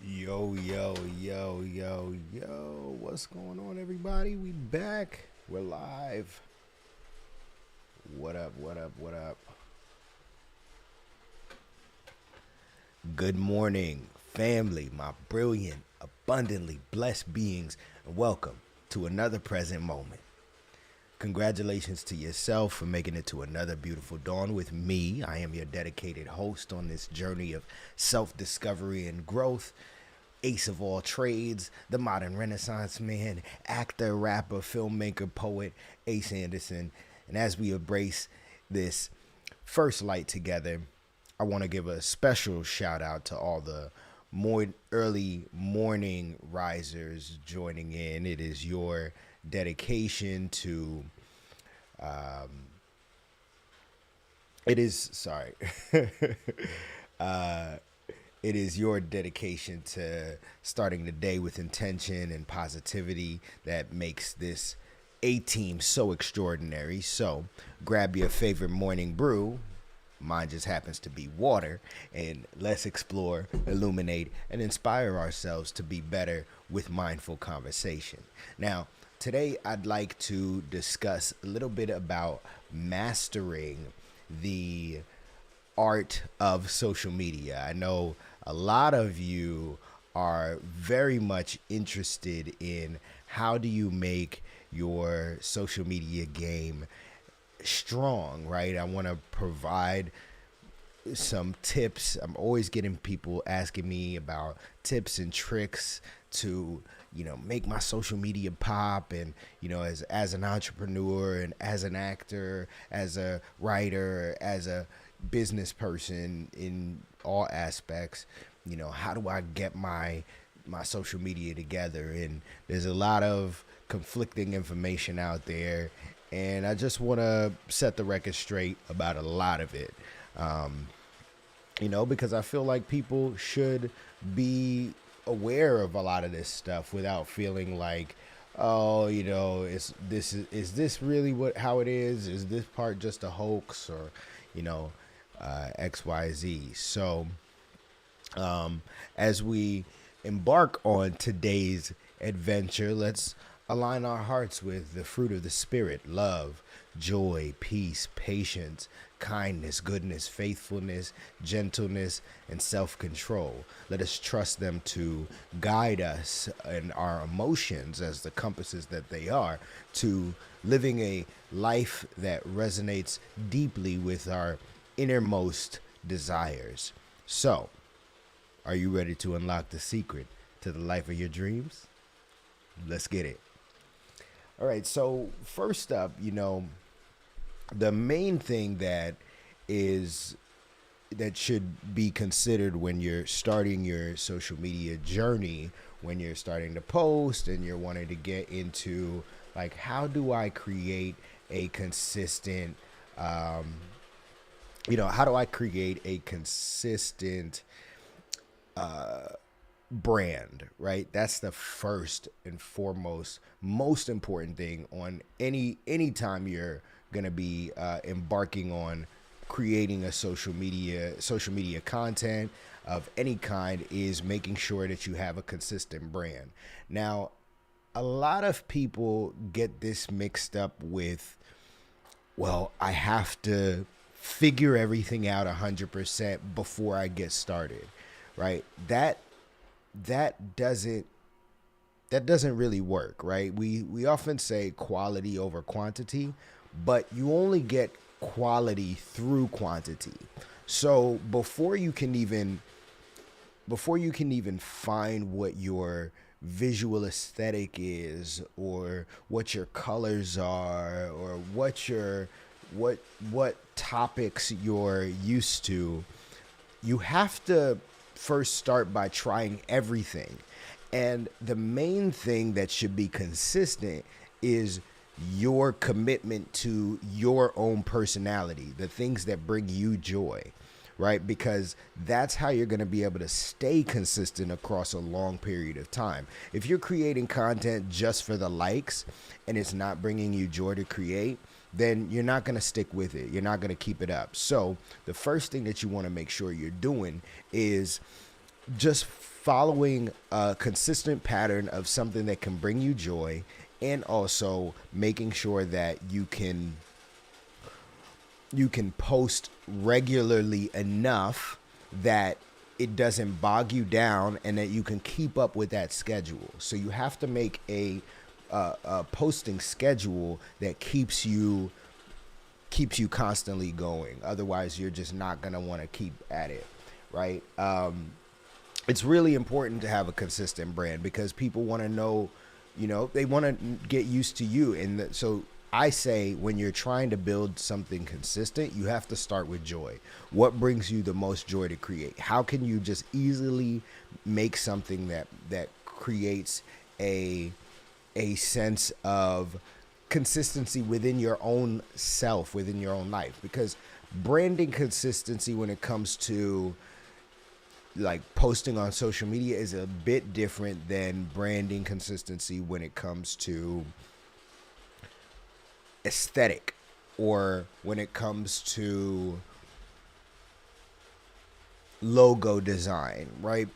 Yo, what's going on, everybody? We back. We're live. What up? Good morning, family, my brilliant, abundantly blessed beings, and welcome to another present moment. Congratulations to yourself for making it to another beautiful dawn with me. I am your dedicated host on this journey of self discovery and growth. Ace of all trades, the modern Renaissance man, actor, rapper, filmmaker, poet, Ace Anderson. And as we embrace this first light together, I want to give a special shout out to all the more early morning risers joining in. It is your dedication to it is sorry it is your dedication to starting the day with intention and positivity that makes this A team so extraordinary. So grab your favorite morning brew. Mine just happens to be water, and let's explore, illuminate, and inspire ourselves to be better with mindful conversation. Now, today I'd like to discuss a little bit about mastering the art of social media. I know a lot of you are very much interested in how do you make your social media game strong, right? I want to provide some tips. I'm always getting people asking me about tips and tricks to, make my social media pop. And, as an entrepreneur and as an actor, as a writer, as a business person in all aspects, how do I get my social media together? And there's a lot of conflicting information out there, and I just want to set the record straight about a lot of it. Because I feel like people should be aware of a lot of this stuff without feeling like, oh, is this really how it is? Is this part just a hoax, or, XYZ? So, as we embark on today's adventure, let's align our hearts with the fruit of the Spirit: love, joy, peace, patience, kindness, goodness, faithfulness, gentleness, and self-control. Let us trust them to guide us and our emotions as the compasses that they are to living a life that resonates deeply with our innermost desires. So, are you ready to unlock the secret to the life of your dreams? Let's get it. All right, so first up, the main thing that should be considered when you're starting your social media journey, when you're starting to post and you're wanting to get into, like, how do I create a consistent brand, right? That's the first and foremost, most important thing on any time you're gonna be embarking on creating a social media content of any kind, is making sure that you have a consistent brand. Now, a lot of people get this mixed up with, well, I have to figure everything out 100% before I get started, right? That doesn't really work, right? We often say quality over quantity, but you only get quality through quantity. So before you can even find what your visual aesthetic is, or what your colors are, or what topics you're used to, you have to first start by trying everything. And the main thing that should be consistent is your commitment to your own personality, the things that bring you joy, right? Because that's how you're going to be able to stay consistent across a long period of time. If you're creating content just for the likes and it's not bringing you joy to create, then you're not going to stick with it. You're not going to keep it up. So the first thing that you want to make sure you're doing is just following a consistent pattern of something that can bring you joy, and also making sure that you can post regularly enough that it doesn't bog you down and that you can keep up with that schedule. So you have to make a posting schedule that keeps you constantly going. Otherwise, you're just not gonna want to keep at it, right? It's really important to have a consistent brand because people want to know, they want to get used to you. And so I say when you're trying to build something consistent, you have to start with joy. What brings you the most joy to create? How can you just easily make something that creates a sense of consistency within your own self, within your own life? Because branding consistency when it comes to like posting on social media is a bit different than branding consistency when it comes to aesthetic, or when it comes to logo design, right?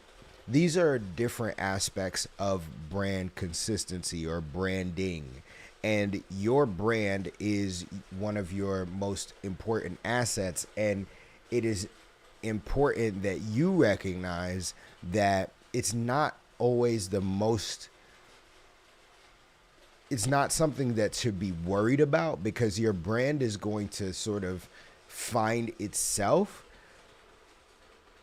These are different aspects of brand consistency or branding. And your brand is one of your most important assets. And it is important that you recognize that it's not something that should be worried about, because your brand is going to sort of find itself.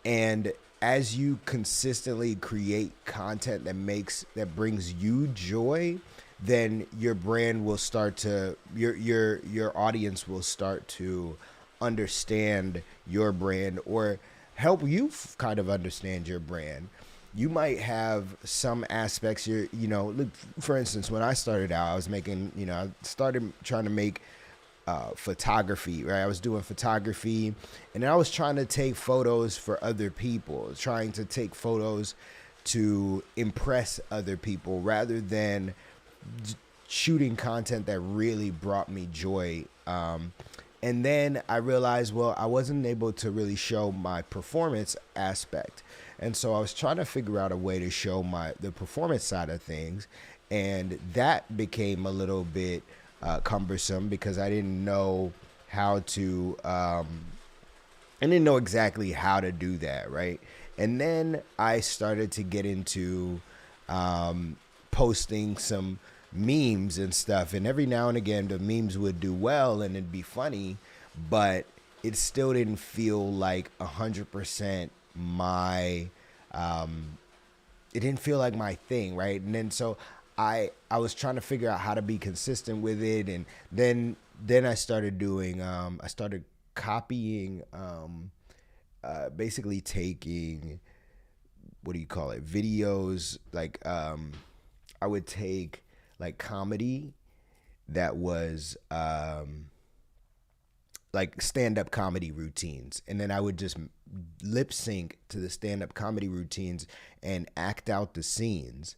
And as you consistently create content that brings you joy, then your brand will start to your audience will start to understand your brand, or help you kind of understand your brand. You might have some aspects look, for instance, when I started out, I was making, I started trying to make photography, right? I was doing photography, and I was trying to take photos for other people, trying to take photos to impress other people rather than shooting content that really brought me joy. And then I realized, well, I wasn't able to really show my performance aspect. And so I was trying to figure out a way to show the performance side of things. And that became a little bit cumbersome because I didn't know exactly how to do that, right? And then I started to get into posting some memes and stuff, and every now and again the memes would do well and it'd be funny, but it still didn't feel like 100% my it didn't feel like my thing, right? And then so I was trying to figure out how to be consistent with it, and then I started doing I started copying, basically taking, what do you call it, videos, like I would take like comedy that was like stand-up comedy routines, and then I would just lip sync to the stand-up comedy routines and act out the scenes.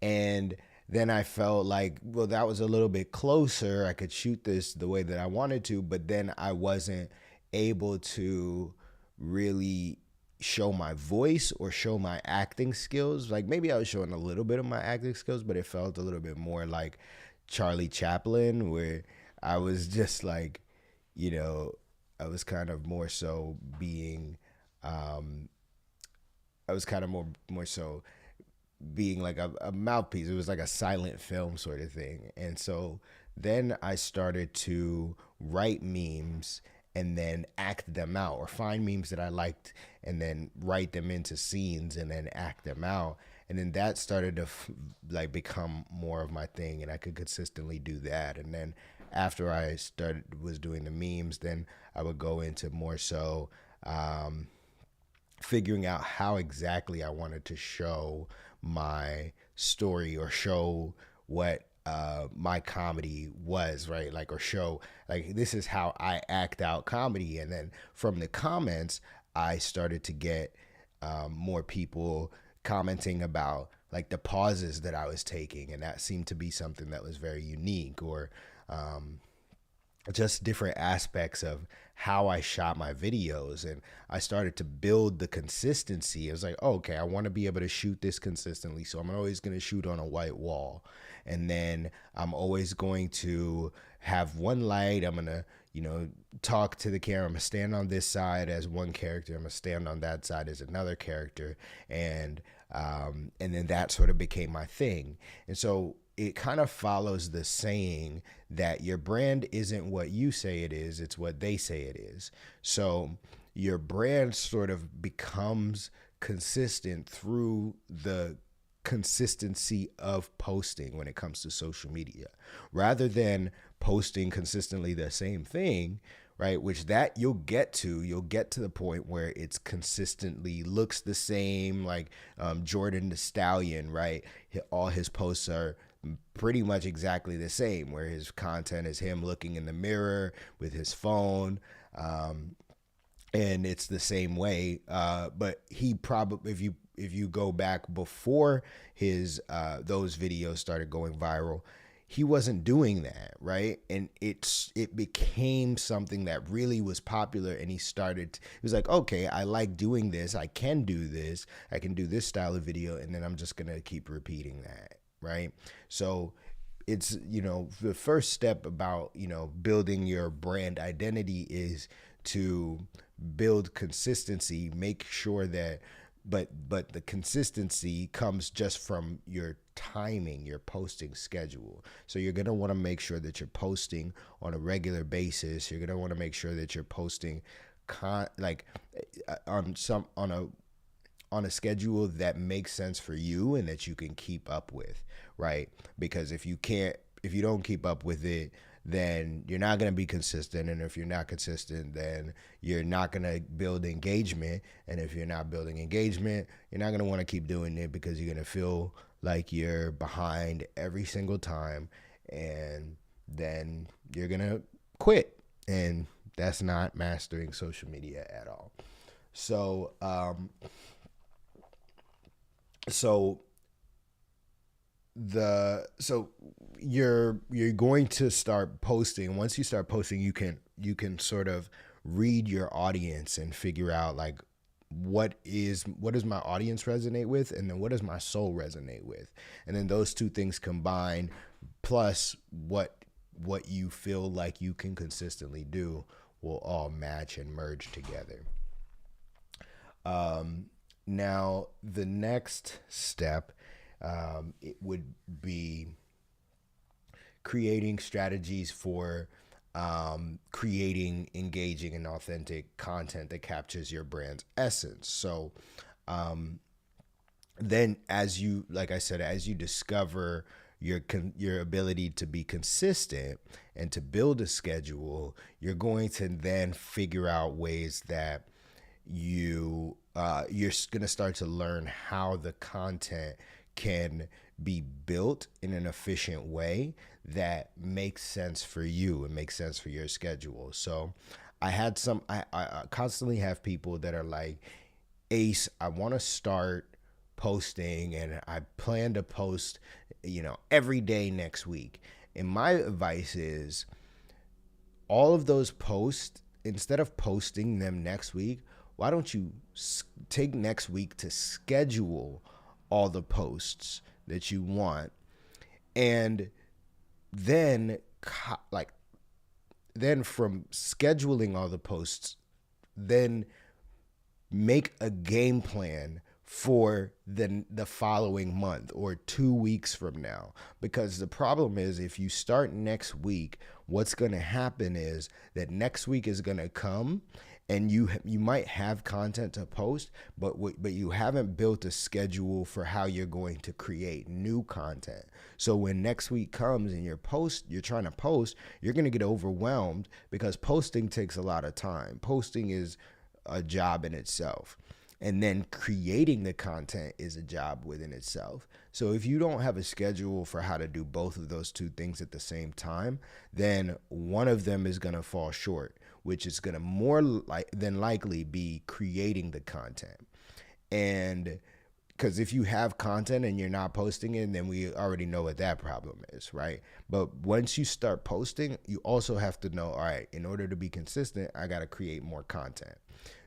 And then I felt like, well, that was a little bit closer. I could shoot this the way that I wanted to, but then I wasn't able to really show my voice or show my acting skills. Like maybe I was showing a little bit of my acting skills, but it felt a little bit more like Charlie Chaplin, where I was just like, I was kind of more so being, I was kind of more so being like a mouthpiece. It was like a silent film sort of thing. And so then I started to write memes and then act them out, or find memes that I liked and then write them into scenes and then act them out. And then that started to like become more of my thing, and I could consistently do that. And then after I was doing the memes, then I would go into more so figuring out how exactly I wanted to show my story, or show what my comedy was, right? Like, or show like, this is how I act out comedy. And then from the comments, I started to get more people commenting about like the pauses that I was taking, and that seemed to be something that was very unique, or just different aspects of how I shot my videos, and I started to build the consistency. It was like, oh, okay, I want to be able to shoot this consistently, so I'm always going to shoot on a white wall, and then I'm always going to have one light. I'm going to, talk to the camera. I'm going to stand on this side as one character. I'm going to stand on that side as another character. And then that sort of became my thing. And so it kind of follows the saying that your brand isn't what you say it is, it's what they say it is. So your brand sort of becomes consistent through the consistency of posting when it comes to social media, rather than posting consistently the same thing, right? Which that you'll get to the point where it's consistently looks the same, like Jordan the Stallion, right? All his posts are pretty much exactly the same, where his content is him looking in the mirror with his phone, and it's the same way. But he probably, if you go back before his those videos started going viral, he wasn't doing that, right? And it became something that really was popular, and he was like, okay, I like doing this, I can do this style of video, and then I'm just gonna keep repeating that, right? So it's, the first step about, building your brand identity is to build consistency, make sure that, but the consistency comes just from your timing, your posting schedule. So you're going to want to make sure that you're posting on a regular basis. You're going to want to make sure that you're posting on a schedule that makes sense for you and that you can keep up with, right? Because if you don't keep up with it, then you're not going to be consistent. And if you're not consistent, then you're not going to build engagement. And if you're not building engagement, you're not going to want to keep doing it, because you're going to feel like you're behind every single time. And then you're going to quit. And that's not mastering social media at all. So, you're going to start posting. Once you start posting, you can sort of read your audience and figure out, like, what does my audience resonate with, and then what does my soul resonate with, and then those two things combined, plus what you feel like you can consistently do, will all match and merge together. Now the next step, it would be creating strategies for creating engaging and authentic content that captures your brand's essence. So then, as you discover your ability to be consistent and to build a schedule, you're going to then figure out ways that you're going to start to learn how the content can be built in an efficient way that makes sense for you and makes sense for your schedule. So I constantly have people that are like, Ace, I want to start posting, and I plan to post, every day next week. And my advice is, all of those posts, instead of posting them next week, why don't you take next week to schedule all the posts that you want, and then from scheduling all the posts, then make a game plan for the following month or 2 weeks from now. Because the problem is, if you start next week, what's going to happen is that next week is going to come, and you might have content to post, but you haven't built a schedule for how you're going to create new content. So when next week comes and you're trying to post, you're going to get overwhelmed, because posting takes a lot of time. Posting is a job in itself. And then creating the content is a job within itself. So if you don't have a schedule for how to do both of those two things at the same time, then one of them is going to fall short, which is going to more than likely be creating the content. And Because if you have content and you're not posting it, then we already know what that problem is, right? But once you start posting, you also have to know, all right, in order to be consistent, I got to create more content.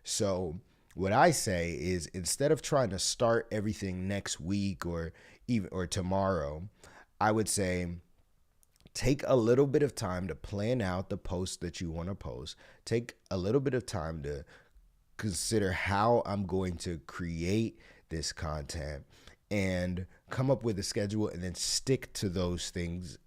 So what I say is, instead of trying to start everything next week or tomorrow, I would say take a little bit of time to plan out the post that you want to post. Take a little bit of time to consider how I'm going to create this content and come up with a schedule, and then stick to those things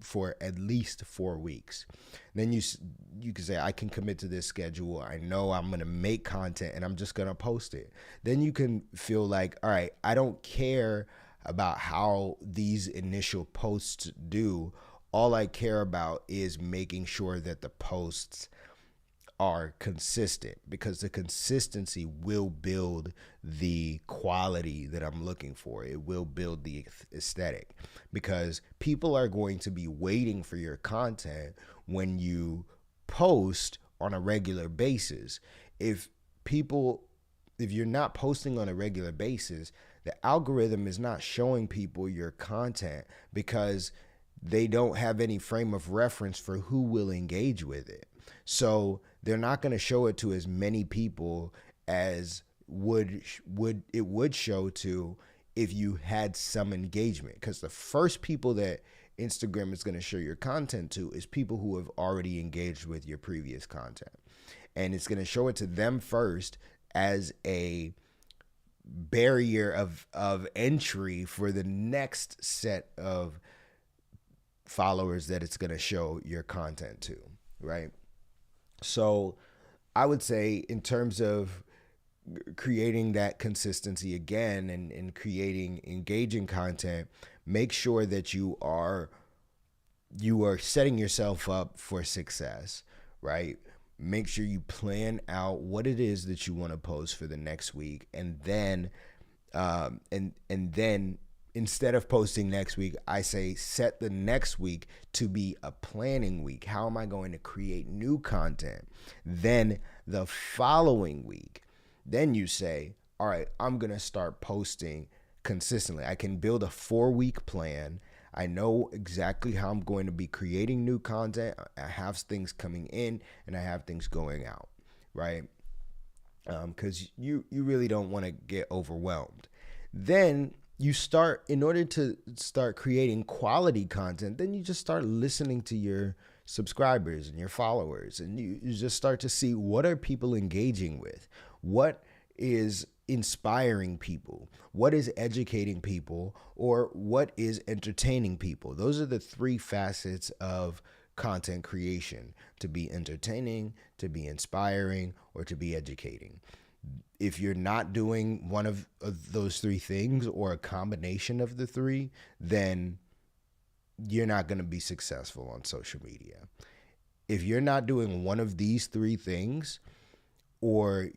for at least 4 weeks. Then you can say, I can commit to this schedule. I know I'm going to make content and I'm just going to post it. Then you can feel like, all right, I don't care about how these initial posts do. All I care about is making sure that the posts are consistent, because the consistency will build the quality that I'm looking for. It will build the aesthetic, because people are going to be waiting for your content when you post on a regular basis. If you're not posting on a regular basis, the algorithm is not showing people your content because they don't have any frame of reference for who will engage with it. So they're not going to show it to as many people as would show to if you had some engagement, because the first people that Instagram is going to show your content to is people who have already engaged with your previous content, and it's going to show it to them first as a barrier of entry for the next set of followers that it's going to show your content to, right? So I would say, in terms of creating that consistency again, and creating engaging content, make sure that you are setting yourself up for success, right? Make sure you plan out what it is that you want to post for the next week, and then instead of posting next week, I say set the next week to be a planning week. How am I going to create new content? Then the following week, then you say, all right, I'm going to start posting consistently. I can build a 4-week plan. I know exactly how I'm going to be creating new content. I have things coming in and I have things going out, right? Because you really don't want to get overwhelmed. Then you start, in order to start creating quality content, then you just start listening to your subscribers and your followers, and you just start to see, what are people engaging with? What is inspiring people? What is educating people? Or what is entertaining people? Those are the 3 facets of content creation: to be entertaining, to be inspiring, or to be educating. If you're not doing one of those 3 things, or a combination of the 3, then you're not going to be successful on social media. If you're not doing one of these 3 things, or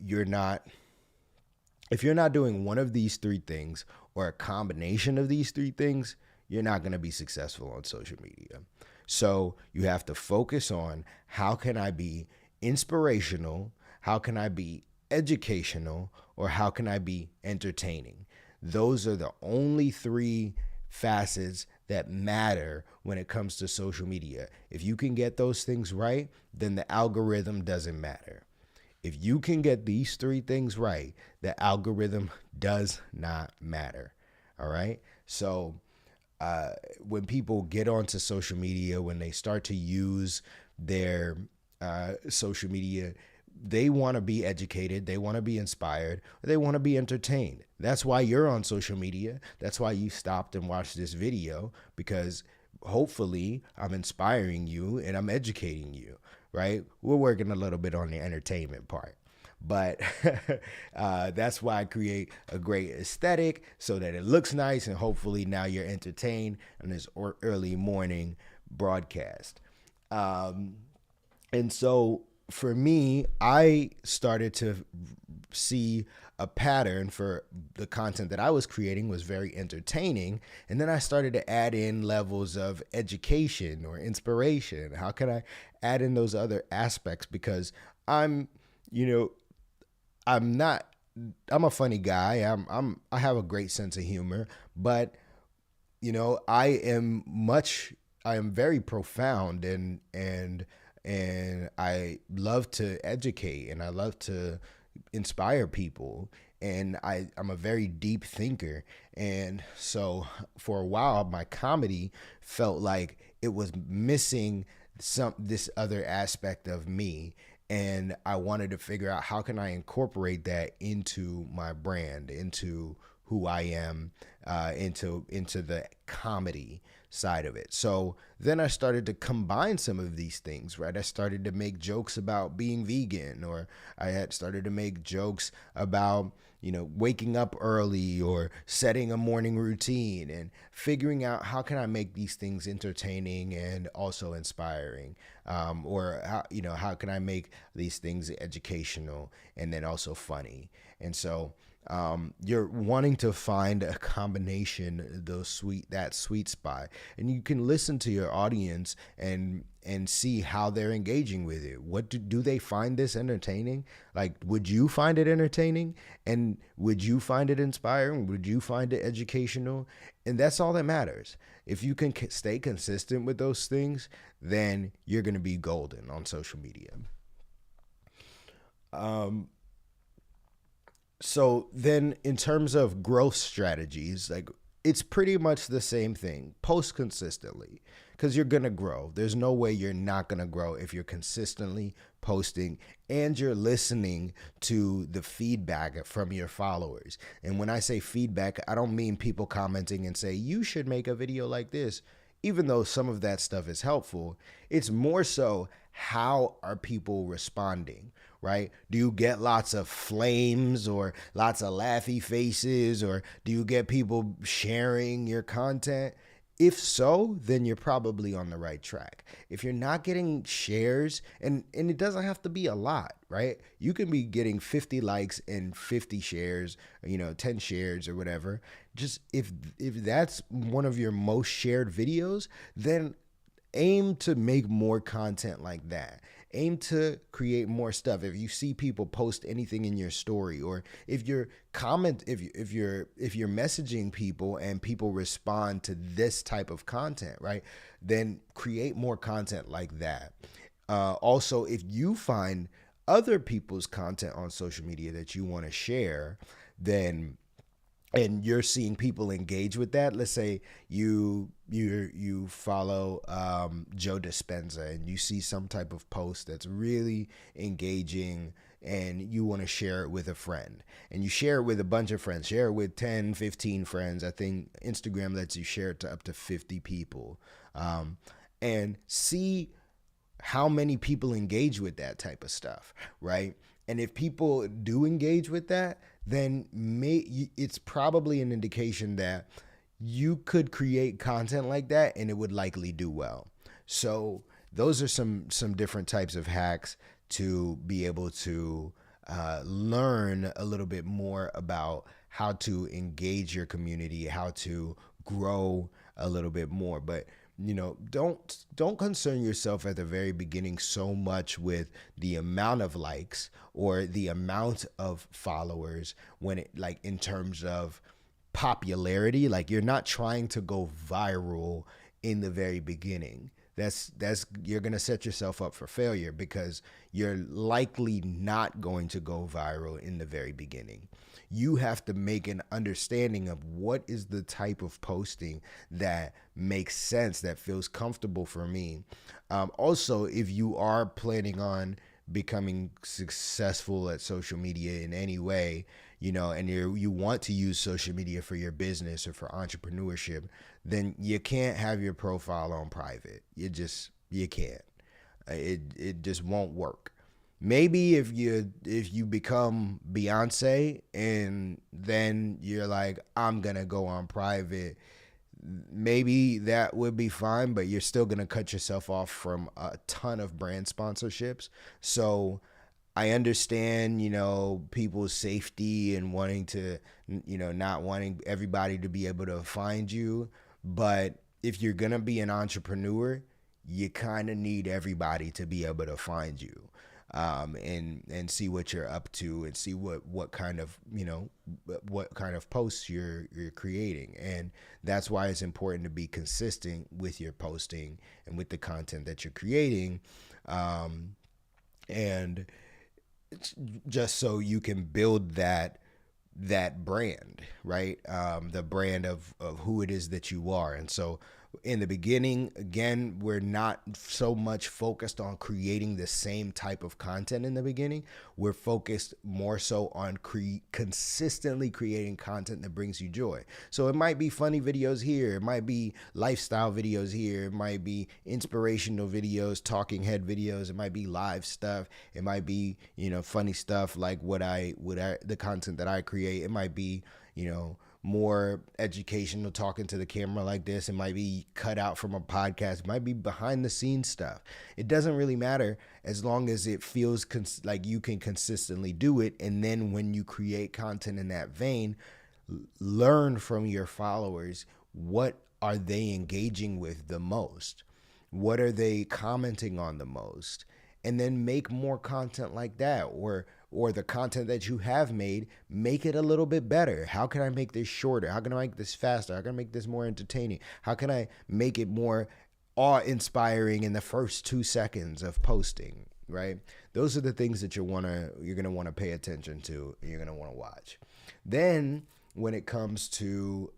if you're not doing one of these 3 things, or a combination of these 3 things, you're not going to be successful on social media. So you have to focus on, how can I be inspirational? How can I be educational? Or how can I be entertaining? Those are the only 3 facets that matter when it comes to social media. If you can get those things right, then the algorithm doesn't matter. If you can get these 3 things right, the algorithm does not matter. All right. So when people get onto social media, when they start to use their social media, they want to be educated, they want to be inspired, they want to be entertained. That's why you're on social media. That's why you stopped and watched this video, because hopefully I'm inspiring you and I'm educating you, right? We're working a little bit on the entertainment part, but that's why I create a great aesthetic, so that it looks nice, and hopefully now you're entertained on this early morning broadcast. And so for me, I started to see a pattern for the content that I was creating was very entertaining. And then I started to add in levels of education or inspiration. How can I add in those other aspects? Because I'm not I'm a funny guy. I have a great sense of humor, but I am very profound, and I love to educate, and I love to inspire people, and I'm a very deep thinker. And so for a while my comedy felt like it was missing this other aspect of me, and I wanted to figure out how can I incorporate that into my brand, into who I am, into the comedy side of it. So then I started to combine some of these things, right? I started to make jokes about being vegan, or I had started to make jokes about, waking up early or setting a morning routine, and figuring out how can I make these things entertaining and also inspiring, or how can I make these things educational and then also funny. And so you're wanting to find a combination, that sweet spot, and you can listen to your audience and see how they're engaging with it. What do they find this entertaining? Like, would you find it entertaining? And would you find it inspiring? Would you find it educational? And that's all that matters. If you can stay consistent with those things, then you're going to be golden on social media. So then, in terms of growth strategies, like, it's pretty much the same thing. Post consistently, because you're gonna grow. There's no way you're not gonna grow if you're consistently posting and you're listening to the feedback from your followers. And when I say feedback, I don't mean people commenting and say you should make a video like this. Even though some of that stuff is helpful, it's more so how are people responding, right? Do you get lots of flames or lots of laughy faces, or do you get people sharing your content? If so, then you're probably on the right track. If you're not getting shares, and it doesn't have to be a lot, right? You can be getting 50 likes and 50 shares, 10 shares or whatever. Just if that's one of your most shared videos, then aim to make more content like that. Aim to create more stuff. If you see people post anything in your story, or if you're messaging people and people respond to this type of content, right, then create more content like that. Also, if you find other people's content on social media that you want to share, then and you're seeing people engage with that. Let's say you follow Joe Dispenza, and you see some type of post that's really engaging, and you want to share it with a friend, and you share it with a bunch of friends, share it with 10, 15 friends. I think Instagram lets you share it to up to 50 people, and see how many people engage with that type of stuff, right? And if people do engage with that, then it's probably an indication that you could create content like that and it would likely do well. So those are some different types of hacks to be able to learn a little bit more about how to engage your community, how to grow a little bit more. But don't concern yourself at the very beginning so much with the amount of likes or the amount of followers, when it, like, in terms of popularity. Like, you're not trying to go viral in the very beginning. That's you're going to set yourself up for failure, because you're likely not going to go viral in the very beginning. You have to make an understanding of what is the type of posting that makes sense, that feels comfortable for me. Also, if you are planning on becoming successful at social media in any way, and you want to use social media for your business or for entrepreneurship, then you can't have your profile on private. You can't. It just won't work. Maybe if you become Beyonce and then you're like, I'm gonna go on private, maybe that would be fine, but you're still gonna cut yourself off from a ton of brand sponsorships. So I understand, people's safety and wanting to, not wanting everybody to be able to find you. But if you're going to be an entrepreneur, you kind of need everybody to be able to find you. and see what you're up to, and see what kind of, what kind of posts you're creating. And that's why it's important to be consistent with your posting and with the content that you're creating, and just so you can build that brand, right? The brand of who it is that you are. And so in the beginning, again, we're not so much focused on creating the same type of content in the beginning. We're focused more so on consistently creating content that brings you joy. So it might be funny videos here, it might be lifestyle videos here, it might be inspirational videos, talking head videos, it might be live stuff, it might be, funny stuff like the content that I create. It might be, more educational, talking to the camera like this. It might be cut out from a podcast. It might be behind the scenes stuff. It doesn't really matter as long as it feels like you can consistently do it. And then when you create content in that vein, learn from your followers. What are they engaging with the most? What are they commenting on the most? And then make more content like that, or the content that you have made, make it a little bit better. How can I make this shorter? How can I make this faster? How can I make this more entertaining? How can I make it more awe-inspiring in the first 2 seconds of posting, right? Those are the things that you're gonna want to pay attention to, and you're gonna want to watch. Then when it comes to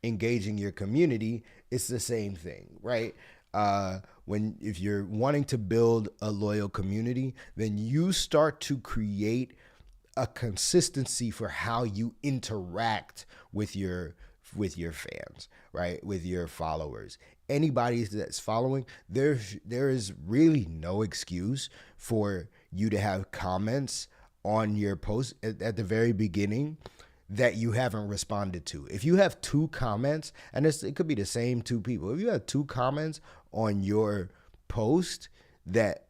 engaging your community, it's the same thing, right? If you're wanting to build a loyal community, then you start to create a consistency for how you interact with your fans, right? With your followers. Anybody that's following, there is really no excuse for you to have comments on your post at the very beginning that you haven't responded to. If you have 2 comments, and it could be the same 2 people, if you have 2 comments on your post that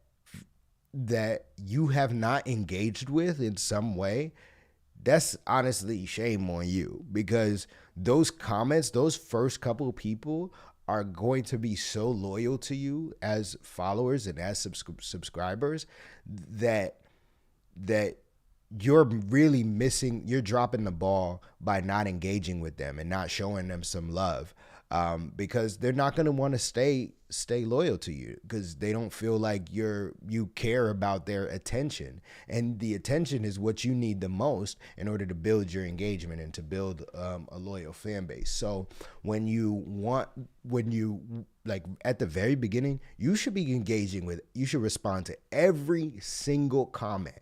you have not engaged with in some way, that's honestly shame on you, because those comments, those first couple of people are going to be so loyal to you as followers and as subscribers that you're really you're dropping the ball by not engaging with them and not showing them some love, because they're not going to want to stay loyal to you, because they don't feel like you care about their attention. And the attention is what you need the most in order to build your engagement and to build a loyal fan base. So when you like at the very beginning, you should be you should respond to every single comment,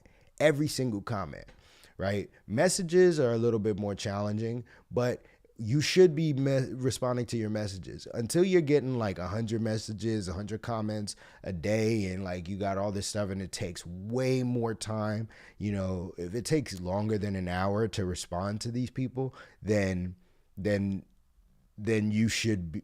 right? Messages are a little bit more challenging, but you should be responding to your messages until you're getting like 100 messages, 100 comments a day, and like you got all this stuff, and it takes way more time. If it takes longer than an hour to respond to these people, then you should be,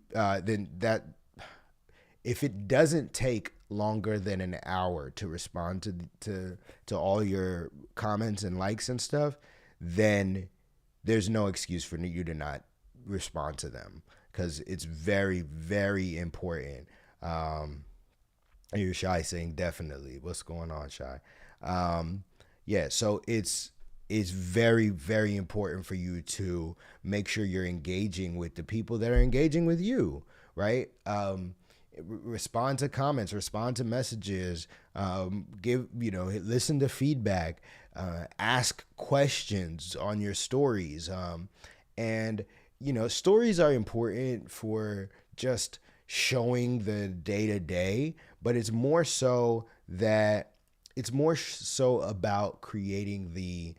if it doesn't take longer than an hour to respond to all your comments and likes and stuff, then there's no excuse for you to not respond to them, because it's very, very important. You're Shy saying definitely. What's going on, Shy? Yeah, so it's very, very important for you to make sure you're engaging with the people that are engaging with you, right? Respond to comments, respond to messages, listen to feedback, ask questions on your stories. And stories are important for just showing the day to day, but it's more so about creating the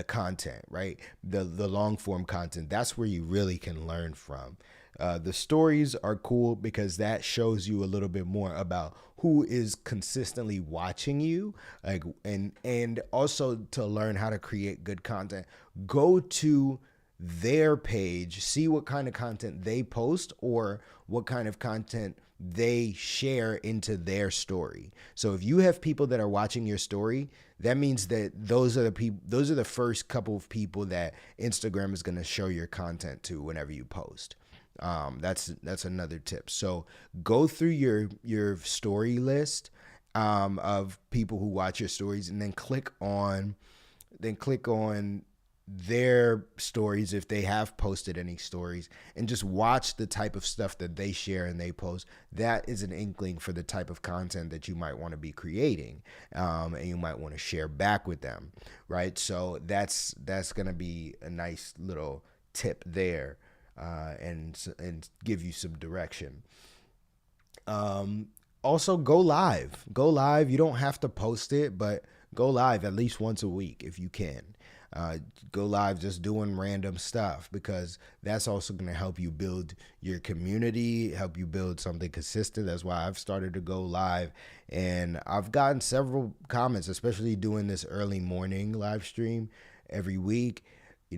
content, right? The long form content. That's where you really can learn from. The stories are cool because that shows you a little bit more about who is consistently watching you, and also to learn how to create good content. Go to their page, see what kind of content they post or what kind of content they share into their story. So if you have people that are watching your story, that means that those are the first couple of people that Instagram is going to show your content to whenever you post. That's another tip. So go through your story list of people who watch your stories, and then click on their stories if they have posted any stories, and just watch the type of stuff that they share and they post. That is an inkling for the type of content that you might want to be creating, and you might want to share back with them, right? So that's gonna be a nice little tip there, and give you some direction. Also, go live. Go live. You don't have to post it, but go live at least once a week if you can. Go live just doing random stuff, because that's also going to help you build your community, help you build something consistent. That's why I've started to go live, and I've gotten several comments, especially doing this early morning live stream every week.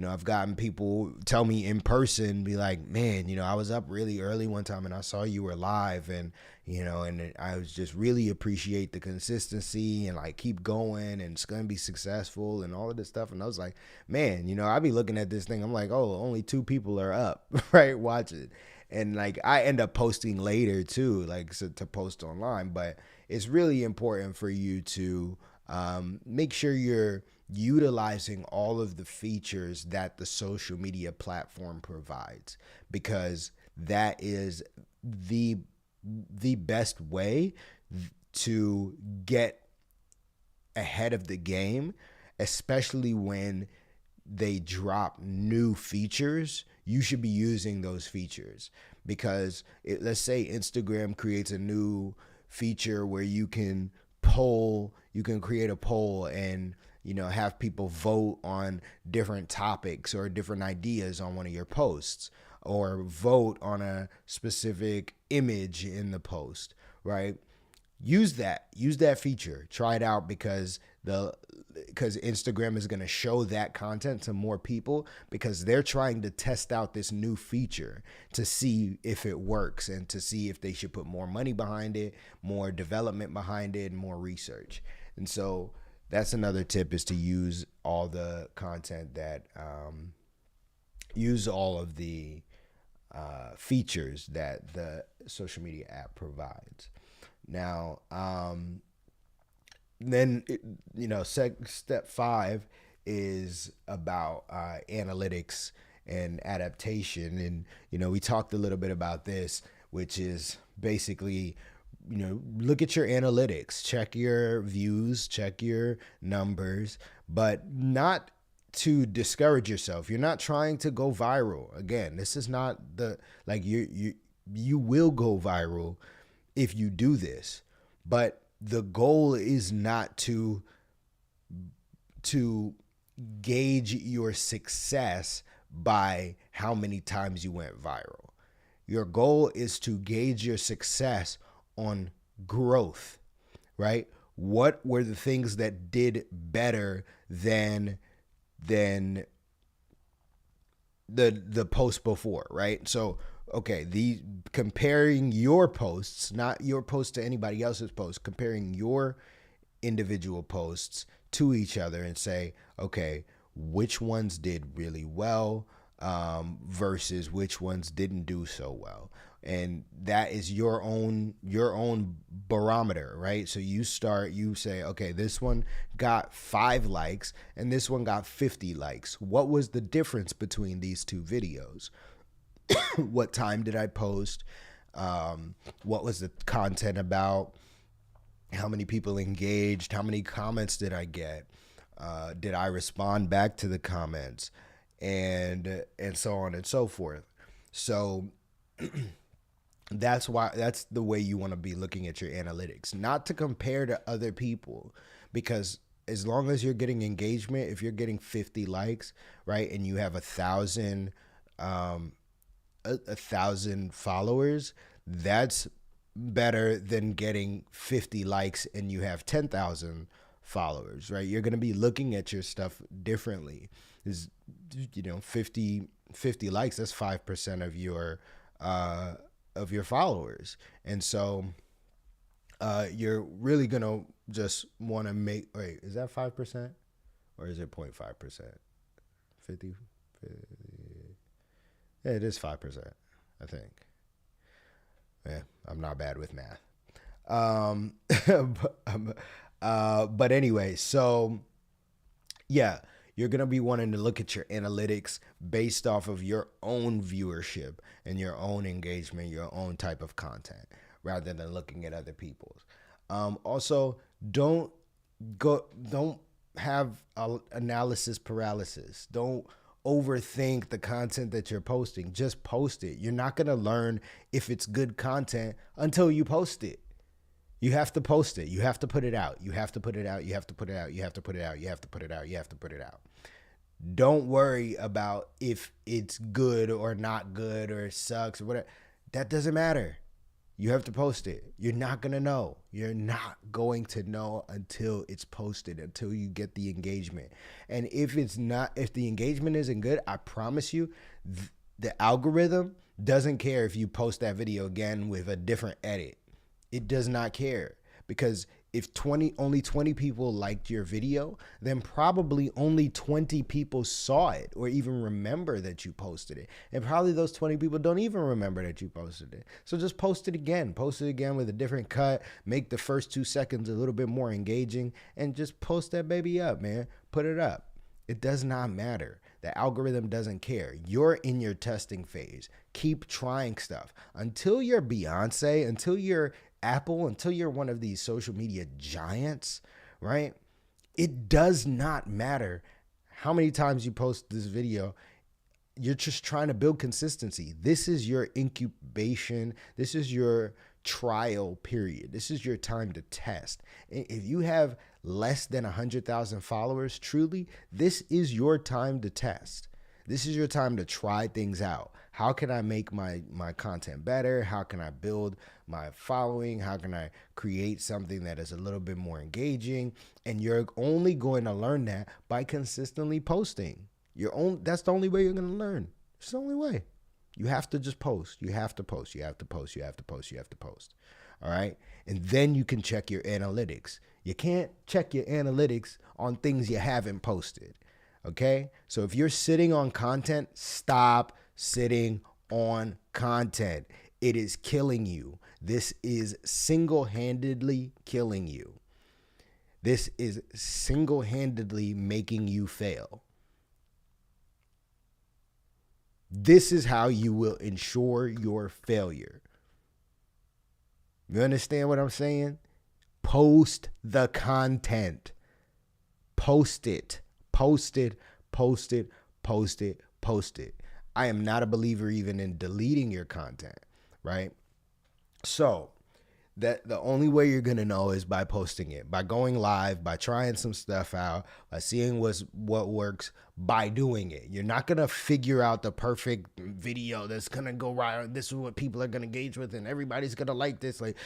I've gotten people tell me in person, be like, man, I was up really early one time and I saw you were live, and, and I was just really appreciate the consistency, and like keep going, and it's going to be successful and all of this stuff. And I was like, man, I be looking at this thing. I'm like, oh, only 2 people are up, right? Watch it. And like, I end up posting later too, like to post online, but it's really important for you to make sure you're utilizing all of the features that the social media platform provides, because that is the best way to get ahead of the game, especially when they drop new features. You should be using those features, because let's say Instagram creates a new feature where you can create a poll and have people vote on different topics or different ideas on one of your posts, or vote on a specific image in the post, right? Use that feature. Try it out, because Instagram is going to show that content to more people, because they're trying to test out this new feature to see if it works, and to see if they should put more money behind it, more development behind it, and more research. And so that's another tip, is to use all the content that use all of the features that the social media app provides. Now, then step 5 is about analytics and adaptation, and we talked a little bit about this, which is basically look at your analytics, check your views, check your numbers, but not to discourage yourself. You're not trying to go viral. Again, this is not you will go viral if you do this, but the goal is not to gauge your success by how many times you went viral. Your goal is to gauge your success on growth, right? What were the things that did better than the post before, right? So, okay, comparing your posts, not your post to anybody else's post, comparing your individual posts to each other, and say, okay, which ones did really well versus which ones didn't do so well. And that is your own barometer, right? So you say, okay, this one got 5 likes and this one got 50 likes. What was the difference between these 2 videos? What time did I post? What was the content about? How many people engaged? How many comments did I get? Did I respond back to the comments? And so on and so forth. So that's the way you want to be looking at your analytics, not to compare to other people, because as long as you're getting engagement, if you're getting 50 likes, right, and you have 1,000 followers, that's better than getting 50 likes and you have 10,000 followers, right? You're going to be looking at your stuff differently. Is 50 likes, that's 5% of your followers. And so you're really going to just want to is that 5% or is it 0.5%? 50? Yeah, it is 5%, I think. Yeah, I'm not bad with math. Um, but anyway, so yeah, you're going to be wanting to look at your analytics based off of your own viewership and your own engagement, your own type of content, rather than looking at other people's. Also, don't don't have analysis paralysis. Don't overthink the content that you're posting. Just post it. You're not going to learn if it's good content until you post it. You have to post it. You have to put it out. You have to put it out. You have to put it out. You have to put it out. You have to put it out. You have to put it out. Don't worry about if it's good or not good or it sucks or whatever. That doesn't matter. You have to post it. You're not going to know. You're not going to know until it's posted, until you get the engagement. And if the engagement isn't good, I promise you, the algorithm doesn't care if you post that video again with a different edit. It does not care, because if only 20 people liked your video, then probably only 20 people saw it or even remember that you posted it. And probably those 20 people don't even remember that you posted it. So just post it again. Post it again with a different cut. Make the first 2 seconds a little bit more engaging and just post that baby up, man. Put it up. It does not matter. The algorithm doesn't care. You're in your testing phase. Keep trying stuff until you're Beyonce, until you're Apple, until you're one of these social media giants, right? It does not matter how many times you post this video. You're just trying to build consistency. This is your incubation. This is your trial period. This is your time to test. If you have less than 100,000 followers, truly, this is your time to test. This is your time to try things out. How can I make my content better? How can I build my following? How can I create something that is a little bit more engaging? And you're only going to learn that by consistently posting. That's the only way you're going to learn. It's the only way. You have to just post. You have to post. You have to post. You have to post. You have to post. All right? And then you can check your analytics. You can't check your analytics on things you haven't posted. Okay? So if you're sitting on content, stop sitting on content. It is killing you. This is single-handedly killing you. This is single-handedly making you fail. This is how you will ensure your failure. You understand what I'm saying? Post the content. Post it. Post it. Post it. Post it. Post it. I am not a believer even in deleting your content, right? So that the only way you're going to know is by posting it, by going live, by trying some stuff out, by seeing what works, by doing it. You're not going to figure out the perfect video that's going to go right. This is what people are going to engage with and everybody's going to like this. Like,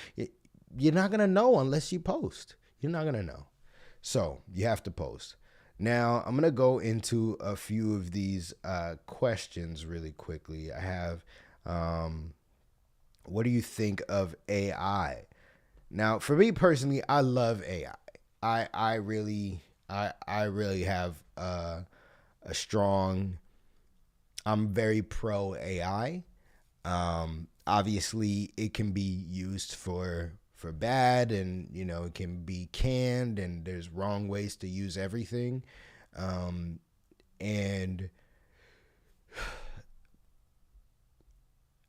you're not going to know unless you post. You're not going to know. So you have to post. Now, I'm going to go into a few of these questions really quickly. I have, what do you think of AI? Now, for me personally, I love AI. I really have a strong, I'm very pro AI. Obviously, it can be used for bad, and it can be canned, and there's wrong ways to use everything, and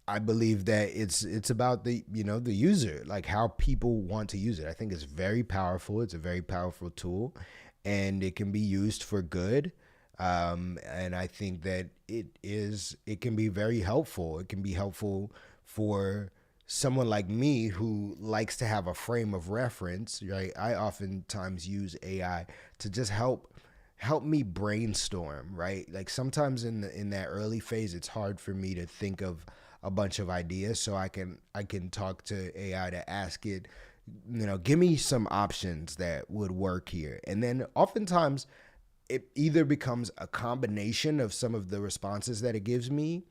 I believe that it's about the user, like how people want to use it. I think it's very powerful. It's a very powerful tool, and it can be used for good. And I think that it can be very helpful. It can be helpful for someone like me who likes to have a frame of reference, right? I oftentimes use AI to just help me brainstorm, right? Like sometimes in that early phase, it's hard for me to think of a bunch of ideas, so I can talk to AI to ask it, give me some options that would work here. And then oftentimes it either becomes a combination of some of the responses that it gives me,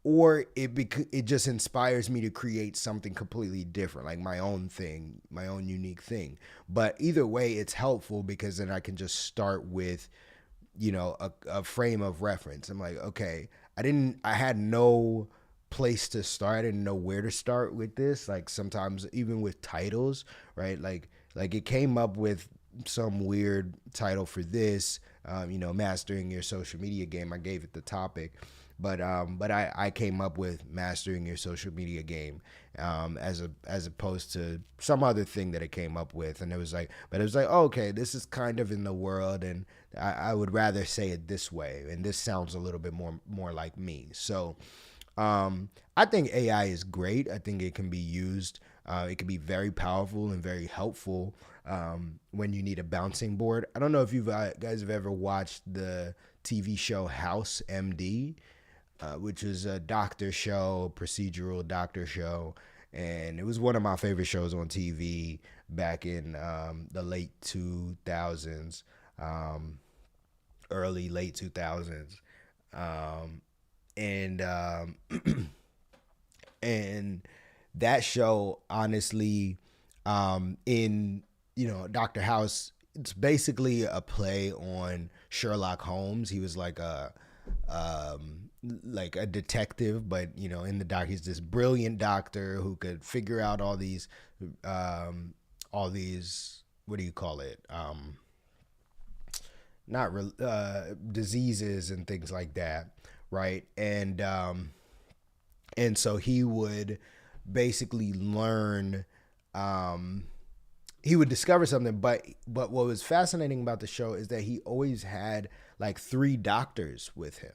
or it just inspires me to create something completely different, like my own thing, my own unique thing. But either way, it's helpful because then I can just start with, a frame of reference. I'm like, okay, I had no place to start and know where to start with this. Like sometimes even with titles, right? Like it came up with some weird title for this, mastering your social media game. I gave it the topic, but I came up with mastering your social media game, as opposed to some other thing that it came up with, and it was like, oh, okay, this is kind of in the world, and I would rather say it this way, and this sounds a little bit more like me. So I think AI is great. I think it can be used. It can be very powerful and very helpful when you need a bouncing board. I don't know if you guys have ever watched the TV show House MD, which is a doctor show, procedural doctor show. And it was one of my favorite shows on TV back in the late 2000s, early, late 2000s. And and that show, honestly, in Dr. House, it's basically a play on Sherlock Holmes. He was like a detective, but in the doc, he's this brilliant doctor who could figure out all these, what do you call it, not diseases and things like that, right? And so he would basically learn, he would discover something, but what was fascinating about the show is that he always had like three doctors with him,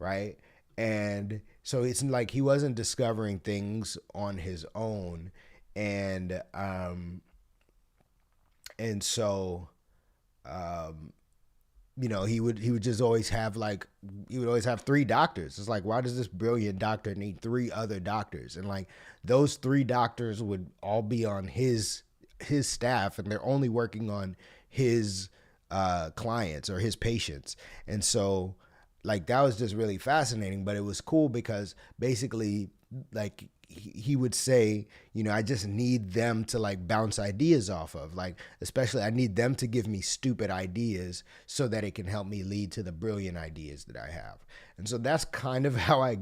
right? And so it's like he wasn't discovering things on his own, and so he would just always have three doctors. It's like, why does this brilliant doctor need three other doctors? And like those three doctors would all be on his staff, and they're only working on his clients or his patients. And so like that was just really fascinating, but it was cool because basically like he would say, I just need them to like bounce ideas off of, like, especially I need them to give me stupid ideas so that it can help me lead to the brilliant ideas that I have. And so that's kind of how I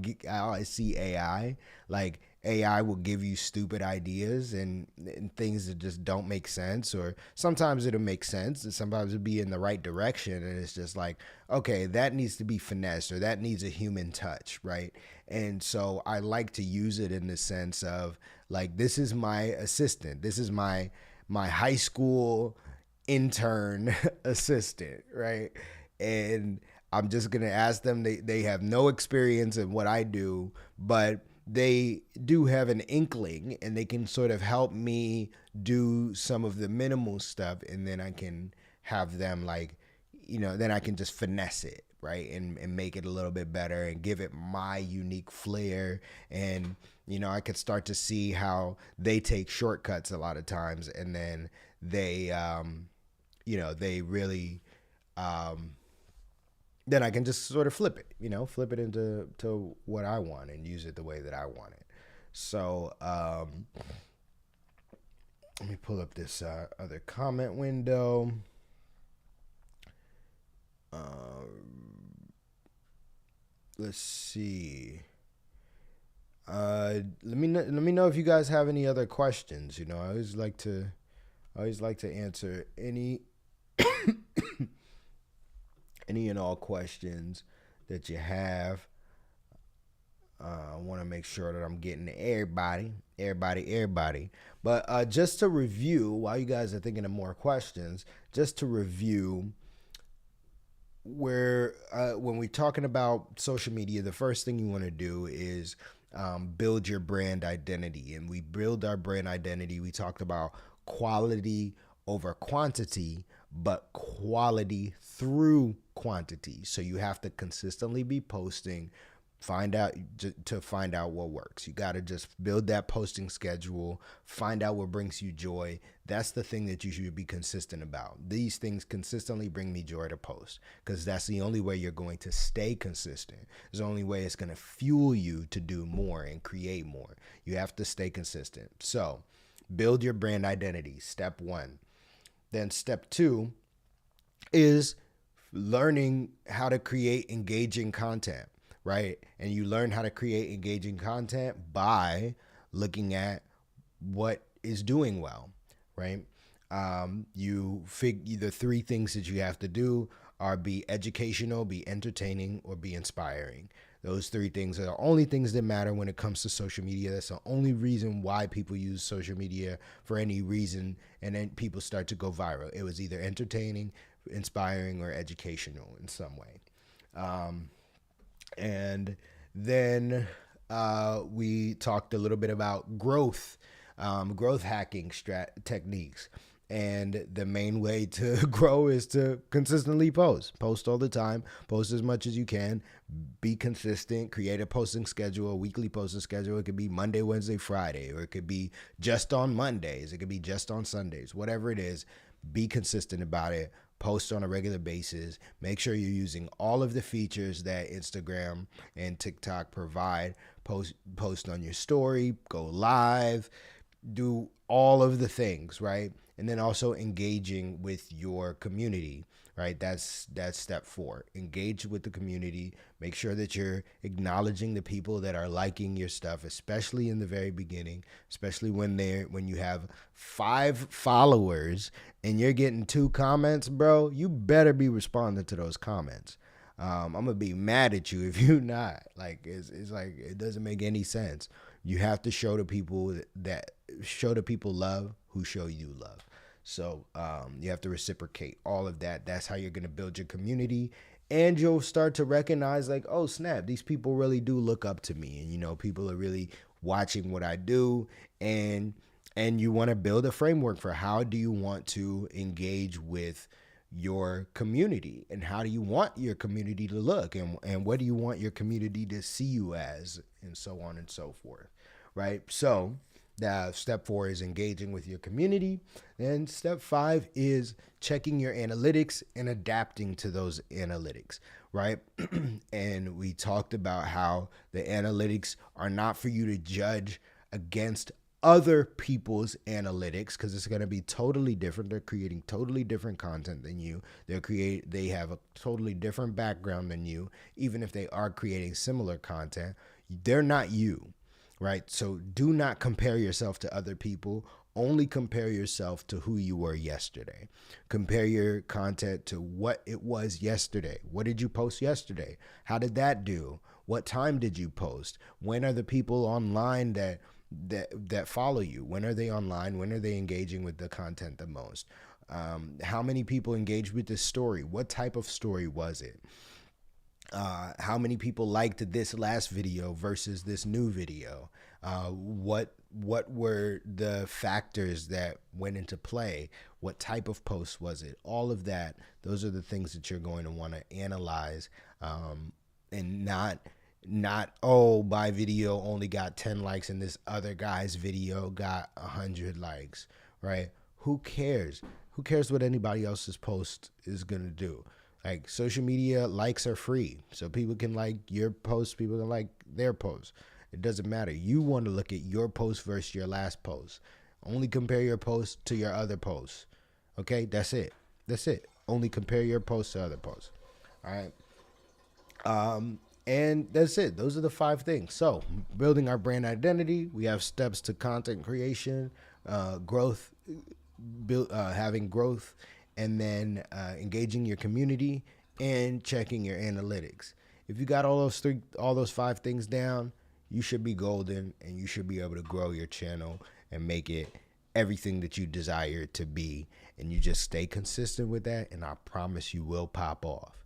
see AI. Like AI will give you stupid ideas and things that just don't make sense, or sometimes it'll make sense and sometimes it'll be in the right direction, and it's just like, okay, that needs to be finessed, or that needs a human touch, right? And so I like to use it in the sense of like, this is my assistant, this is my high school intern assistant, right? And I'm just gonna ask them. They have no experience in what I do, but they do have an inkling, and they can sort of help me do some of the minimal stuff, and then I can have them like, then I can just finesse it, right, and make it a little bit better and give it my unique flair. And I could start to see how they take shortcuts a lot of times, and then they really then I can just sort of flip it into what I want and use it the way that I want it. So let me pull up this other comment window. Let's see. Let me know if you guys have any other questions. I always like to answer any and all questions that you have. I want to make sure that I'm getting to everybody. But just to review, while you guys are thinking of more questions, just to review, where when we're talking about social media, the first thing you want to do is build your brand identity. And we build our brand identity. We talked about quality over quantity, but quality through quantity. So you have to consistently be posting, find out what works. You got to just build that posting schedule, find out what brings you joy. That's the thing that you should be consistent about. These things consistently bring me joy to post, because that's the only way you're going to stay consistent. It's the only way it's going to fuel you to do more and create more. You have to stay consistent. So build your brand identity, step 1. Then step 2 is learning how to create engaging content, right? And you learn how to create engaging content by looking at what is doing well, right? The three things that you have to do are be educational, be entertaining, or be inspiring. Those three things are the only things that matter when it comes to social media. That's the only reason why people use social media for any reason, and then people start to go viral. It was either entertaining, inspiring, or educational in some way. And then we talked a little bit about growth hacking techniques. And the main way to grow is to consistently post all the time, post as much as you can, be consistent, create a posting schedule, a weekly posting schedule. It could be Monday, Wednesday, Friday, or it could be just on Mondays. It could be just on Sundays, whatever it is. Be consistent about it. Post on a regular basis. Make sure you're using all of the features that Instagram and TikTok provide. Post on your story, go live, do all of the things, right? And then also engaging with your community, right? That's step 4. Engage with the community. Make sure that you're acknowledging the people that are liking your stuff, especially in the very beginning, especially when you have 5 followers and you're getting 2 comments, bro. You better be responding to those comments. I'm gonna be mad at you if you're not. Like it's like it doesn't make any sense. You have to show the people love who show you love. So you have to reciprocate all of that. That's how you're gonna build your community, and you'll start to recognize like, oh snap, these people really do look up to me, and people are really watching what I do, and you want to build a framework for how do you want to engage with your community, and how do you want your community to look, and what do you want your community to see you as, and so on and so forth, right? So step 4 is engaging with your community. Then step 5 is checking your analytics and adapting to those analytics, right? And we talked about how the analytics are not for you to judge against other people's analytics, because it's going to be totally different. They're creating totally different content than you. They have a totally different background than you. Even if they are creating similar content, they're not you, right? So do not compare yourself to other people. Only compare yourself to who you were yesterday. Compare your content to what it was yesterday. What did you post yesterday? How did that do? What time did you post? When are the people online that follow you? When are they online? When are they engaging with the content the most? How many people engaged with this story? What type of story was it? How many people liked this last video versus this new video? What were the factors that went into play? What type of post was it? All of that. Those are the things that you're going to want to analyze, and not my video only got 10 likes and this other guy's video got 100 likes, right? Who cares what anybody else's post is gonna do? Like, social media likes are free, so people can like your post, people can like their post. It doesn't matter. You want to look at your post versus your last post. Only compare your post to your other posts. Okay, that's it. Only compare your post to other posts. All right. And that's it. Those are the 5 things. So, building our brand identity, we have steps to content creation, growth, having growth, and then engaging your community and checking your analytics. If you got all those 5 things down, you should be golden, and you should be able to grow your channel and make it everything that you desire it to be. And you just stay consistent with that, and I promise you will pop off.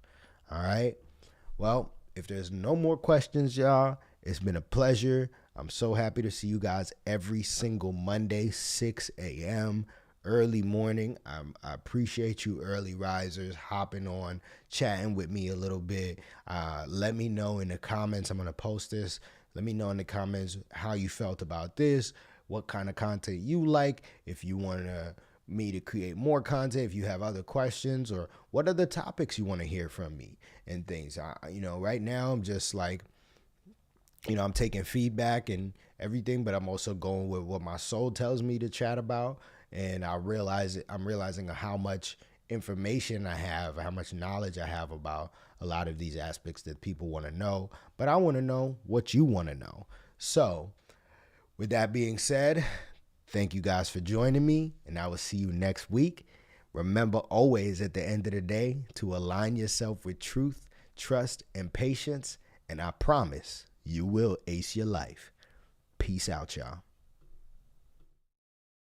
All right. Well, if there's no more questions, y'all, it's been a pleasure. I'm so happy to see you guys every single Monday, 6 a.m., early morning. I appreciate you early risers hopping on, chatting with me a little bit. Let me know in the comments. I'm going to post this. Let me know in the comments how you felt about this, what kind of content you like, if you want me to create more content, if you have other questions, or what other topics you want to hear from me and things. Right now I'm just like, I'm taking feedback and everything, but I'm also going with what my soul tells me to chat about. And I'm realizing how much information I have, how much knowledge I have about a lot of these aspects that people want to know, but I want to know what you want to know. So, with that being said, thank you guys for joining me, and I will see you next week. Remember always at the end of the day to align yourself with truth, trust, and patience, and I promise you will ace your life. Peace out, y'all.